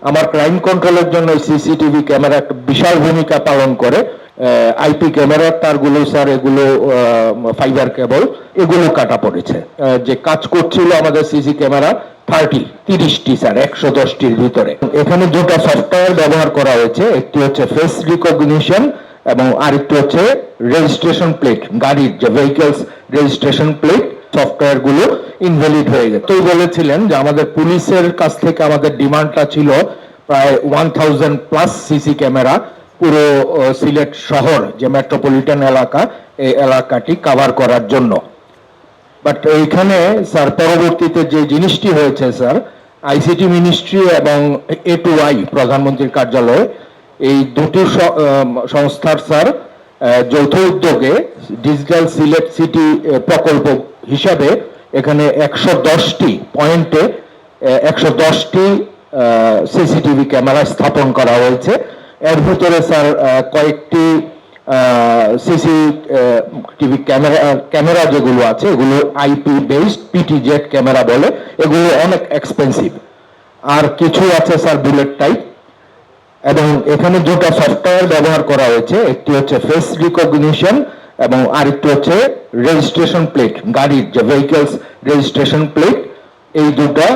আমার ক্রাইম কন্ট্রোলের জন্য সিসিটিভি ক্যামেরা একটা বিশাল ভূমিকা পালন করে। আইপি ক্যামেরার তারগুলো স্যার এগুলো ফাইবার কেবল এগুলো কাটা পড়েছে। যে কাজ করছিল আমাদের সিসি ক্যামেরা 30টি স্যার 110টির ভিতরে। এখানে দুটো সফটওয়্যার ব্যবহার করা হয়েছে, একটি হচ্ছে ফেস রিকগনিশন এবং আরেকটি হচ্ছে রেজিস্ট্রেশন প্লেট, গাড়ির যে ভেহিকলস রেজিস্ট্রেশন প্লেট সফটওয়্যার গুলো ইনভ্যালিড হয়ে গেছে। তো বলেছিলেন যে আমাদের পুলিশের কাছ থেকে আমাদের ডিমান্ডটা ছিল প্রায় 1000+ সিসি ক্যামেরা পুরো সিলেট শহর যে মেট্রোপলিটন এলাকা, এই এলাকাটি কভার করার জন্য। বাট এইখানে স্যার পরবর্তীতে যে জিনিসটি হয়েছে স্যার, আইসিটি মিনিস্ট্রি এবং A2I প্রধানমন্ত্রীর কার্যালয়, এই দুটি সংস্থার স্যার যৌথ উদ্যোগে ডিজিটাল সিলেট সিটি প্রকল্প হিসাবে এখানে 110টি পয়েন্টে 110টি সিসিটিভি ক্যামেরা স্থাপন করা হয়েছে। এর ভিতরে স্যার কয়েকটি সিসিটিভি ক্যামেরা যেগুলো আছে এগুলো আইপি বেসড পিটিজেড ক্যামেরা বলে, এগুলো অনেক এক্সপেন্সিভ। আর কিছু আছে স্যার বুলেট টাইপ। এবং এখানে দুটো সফটওয়্যার ব্যবহার করা হয়েছে, একটি হচ্ছে ফেস রিকগনিশন এবং আরেকটি হচ্ছে রেজিস্ট্রেশন প্লেট, গাড়ির যে ভেহিকলস রেজিস্ট্রেশন প্লেট, এই দুটো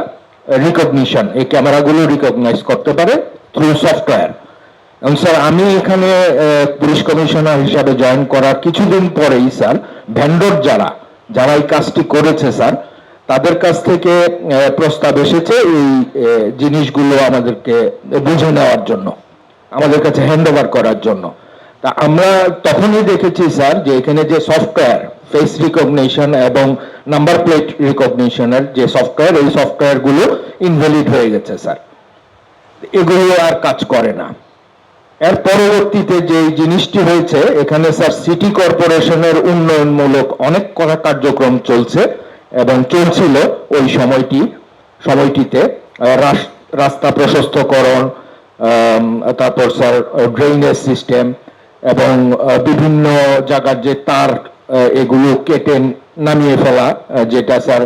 রিকগনিশন, এই ক্যামেরাগুলো রিকগনাইজ করতে পারে থ্রু সফটওয়্যার। এবং স্যার আমি এখানে পুলিশ কমিশনার হিসাবে জয়েন করার কিছুদিন পরেই স্যার ভেন্ডর যারা এই কাজটি করেছে স্যার, তাদের কাছ থেকে প্রস্তাব এসেছে এই জিনিসগুলো আমাদেরকে বুঝে নেওয়ার জন্য, আমাদের কাছে হ্যান্ড ওভার করার জন্য। তা আমরা তখনই দেখেছি স্যার যে এখানে যে সফটওয়্যার ফেস রিকগনিশন এবং নাম্বার প্লেট রিকগনিশনের যে সফটওয়্যার, এই সফটওয়্যারগুলো ইনভ্যালিড হয়ে গেছে স্যার, এগুলো আর কাজ করে না। এর পরবর্তীতে যে জিনিসটি হয়েছে, এখানে স্যার সিটি কর্পোরেশনের উন্নয়নমূলক অনেক কার্যক্রম চলছে এবং চলছিল ওই সময়টিতে রাস্তা প্রশস্তকরণ, তারপর স্যার ড্রেনেজ সিস্টেম এবং বিভিন্ন জায়গার যে তার এগুলো কেটে নামিয়ে ফেলা, যেটা স্যার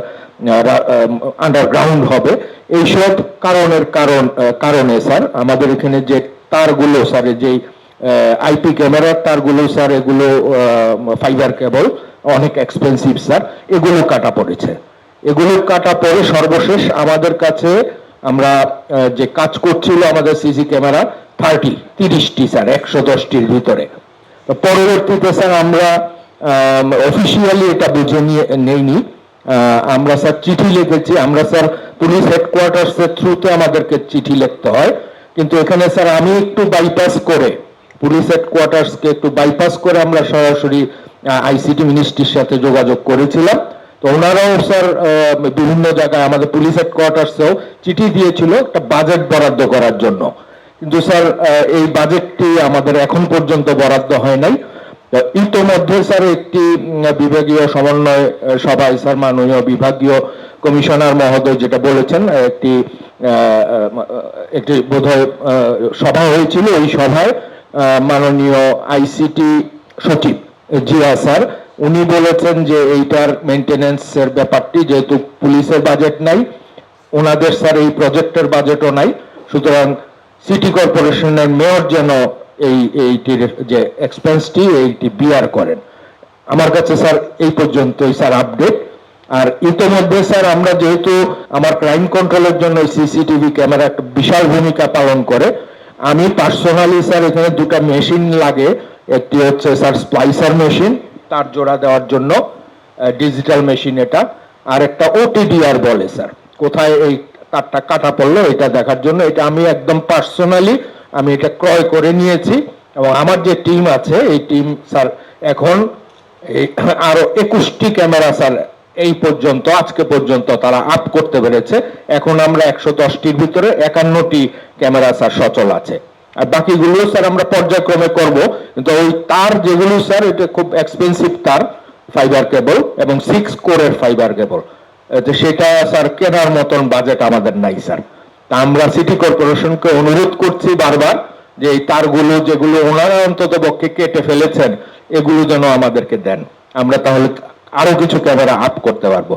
আন্ডারগ্রাউন্ড হবে, এইসব কারণে স্যার আমাদের এখানে যে তারগুলো স্যার, যে আইপি ক্যামেরার তারগুলো স্যার এগুলো ফাইবার কেবল অনেক এক্সপেন্সিভ স্যার, এগুলো কাটা পড়েছে। এগুলো কাটা পড়ে সর্বশেষ আমাদের কাছে আমরা যে কাজ করছিল আমাদের সিসি ক্যামেরা 30টি স্যার 110টির ভিতরে। পরবর্তীতে স্যার আমরা অফিসিয়ালি এটা বুঝে নেইনি, আমরা স্যার চিঠি লিখেছি, আমরা স্যার পুলিশ হেডকোয়ার্টার্সের থ্রুতে আমাদেরকে চিঠি লিখতে হয়, কিন্তু এখানে স্যার আমি একটু বাইপাস করে পুলিশ হেডকোয়ার্টার্সকে একটু বাইপাস করে আমরা সরাসরি আইসিটি মিনিস্ট্রির সাথে যোগাযোগ করেছিলাম। তো ওনারাও স্যার বিভিন্ন জায়গায় আমাদের পুলিশ হেডকোয়ার্টার্সেও চিঠি দিয়েছিল একটা বাজেট বরাদ্দ করার জন্য, কিন্তু স্যার এই বাজেটটি আমাদের এখন পর্যন্ত বরাদ্দ হয় নাই। ইতোমধ্যে স্যার একটি বিভাগীয় সমন্বয় সভায় স্যার মাননীয় বিভাগীয় কমিশনার মহোদয় যেটা বলেছেন, একটি বোধহয় সভা হয়েছিল, ওই সভায় মাননীয় আইসিটি সচিব জিয়া স্যার উনি বলেছেন যে এইটার মেইনটেনেন্সের ব্যাপারটি, যেহেতু পুলিশের বাজেট নাই, ওনাদের স্যার এই প্রজেক্টের বাজেটও নাই, সুতরাং সিটি কর্পোরেশনের মেয়র যেন এইটির যে এক্সপেন্সটি এইটি বিয়ার করেন। আমার কাছে স্যার এই পর্যন্তই স্যার আপডেট। আর ইতোমধ্যে স্যার আমরা যেহেতু আমার ক্রাইম কন্ট্রোলের জন্য সিসিটিভি ক্যামেরা একটা বিশাল ভূমিকা পালন করে, আমি পার্সোনালি স্যার এখানে দুটো মেশিন লাগে, একটি হচ্ছে স্যার স্প্লাইসার মেশিন তার জোড়া দেওয়ার জন্য, ডিজিটাল মেশিন এটা, আর একটা OTDR বলে স্যার, কোথায় এই তারটা কাটা পড়লো এটা দেখার জন্য, এটা আমি একদম পার্সোনালি আমি এটা ক্রয় করে নিয়েছি। এবং আমার যে টিম আছে এই টিম স্যার এখন এই আরো 21টি ক্যামেরা স্যার এই পর্যন্ত আজকে পর্যন্ত তারা আপ করতে পেরেছে। এখন আমরা 110টির ভিতরে 51টি ক্যামেরা স্যার সচল আছে, আর বাকিগুলো স্যার আমরা পর্যায়ক্রমে করব। কিন্তু ওই তার যেগুলো স্যার এটা খুব এক্সপেন্সিভ তার, ফাইবার কেবল এবং 6 কোরের ফাইবার কেবল, সেটা স্যার কেনার মতন বাজেট আমাদের নাই স্যার। তা আমরা সিটি কর্পোরেশনকে অনুরোধ করছি বারবার যে এই তারগুলো যেগুলো ওনারা অন্তত পক্ষে কেটে ফেলেছেন এগুলো যেন আমাদেরকে দেন, আমরা তাহলে আরো কিছু ক্যামেরা আপ করতে পারবো।